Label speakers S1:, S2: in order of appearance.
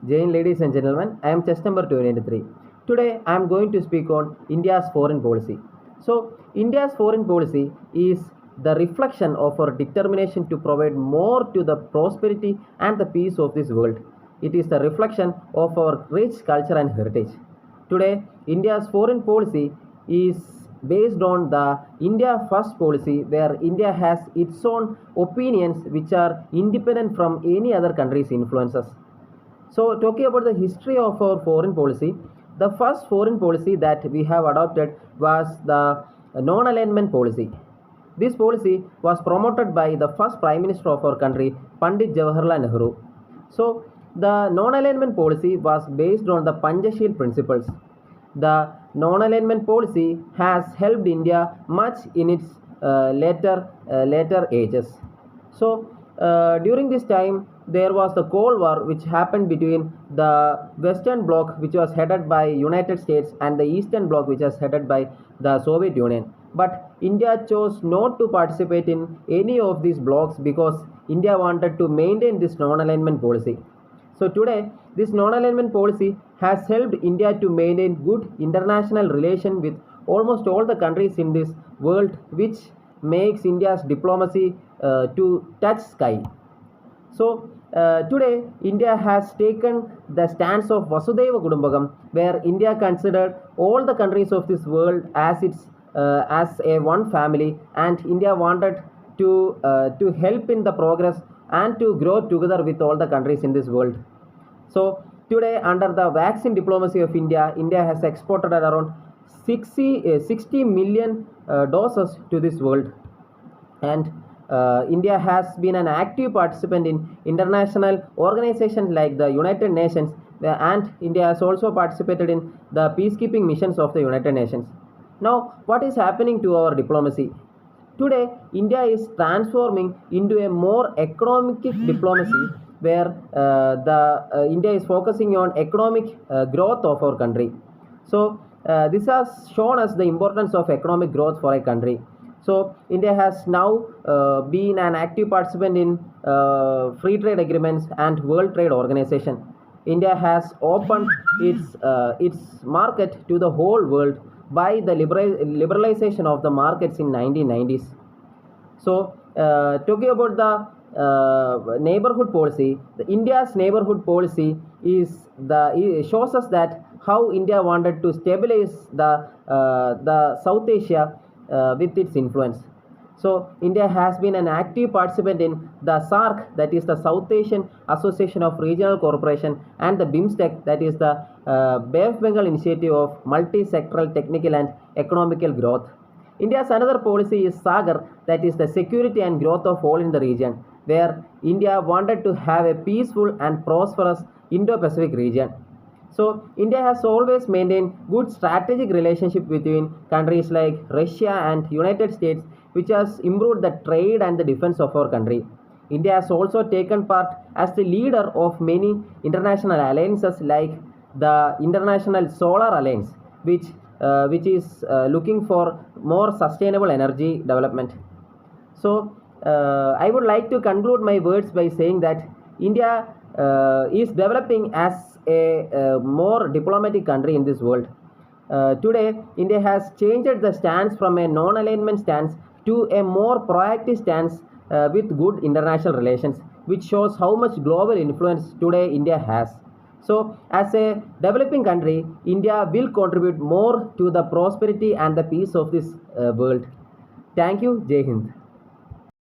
S1: Jain, ladies and gentlemen, I am chess number 293. Today I am going to speak on India's foreign policy. So, India's foreign policy is the reflection of our determination to provide more to the prosperity and the peace of this world. It is the reflection of our rich culture and heritage. Today, India's foreign policy is based on the India First policy, where India has its own opinions which are independent from any other country's influences. So, talking about the history of our foreign policy, the first foreign policy that we have adopted was the non-alignment policy. This policy was promoted by the first Prime Minister of our country, Pandit Jawaharlal Nehru. So, the non-alignment policy was based on the Panchasheel principles. The non-alignment policy has helped India much in its later ages. So, during this time, there was the Cold War, which happened between the Western Bloc, which was headed by United States, and the Eastern Bloc, which was headed by the Soviet Union. But India chose not to participate in any of these blocs because India wanted to maintain this non-alignment policy. So today, this non-alignment policy has helped India to maintain good international relation with almost all the countries in this world, which makes India's diplomacy to touch sky. So today, India has taken the stance of Vasudhaiva Kudumbakam, where India considered all the countries of this world as its as a one family, and India wanted to help in the progress and to grow together with all the countries in this world. So today, under the vaccine diplomacy of India, India has exported around 60 million doses to this world, and India has been an active participant in international organizations like the United Nations, and India has also participated in the peacekeeping missions of the United Nations. Now, what is happening to our diplomacy? Today, India is transforming into a more economic diplomacy, where India is focusing on economic growth of our country. So, this has shown us the importance of economic growth for a country. So, India has now been an active participant in free trade agreements and World Trade Organization. India has opened its market to the whole world by the liberalization of the markets in 1990s. So, talking about the neighborhood policy, India's neighborhood policy shows us that how India wanted to stabilize the South Asia with its influence. So, India has been an active participant in the SAARC, that is the South Asian Association of Regional Cooperation, and the BIMSTEC, that is the Bay of Bengal Initiative of Multi-Sectoral Technical and Economical Growth. India's another policy is SAGAR, that is the Security and Growth of All in the region, where India wanted to have a peaceful and prosperous Indo-Pacific region. So, India has always maintained good strategic relationship between countries like Russia and United States, which has improved the trade and the defense of our country. India has also taken part as the leader of many international alliances like the International Solar Alliance, which is looking for more sustainable energy development. So, I would like to conclude my words by saying that India is developing as a more diplomatic country in this world. Today, India has changed the stance from a non-alignment stance to a more proactive stance with good international relations, which shows how much global influence today India has. So, as a developing country, India will contribute more to the prosperity and the peace of this world. Thank you. Jai Hind.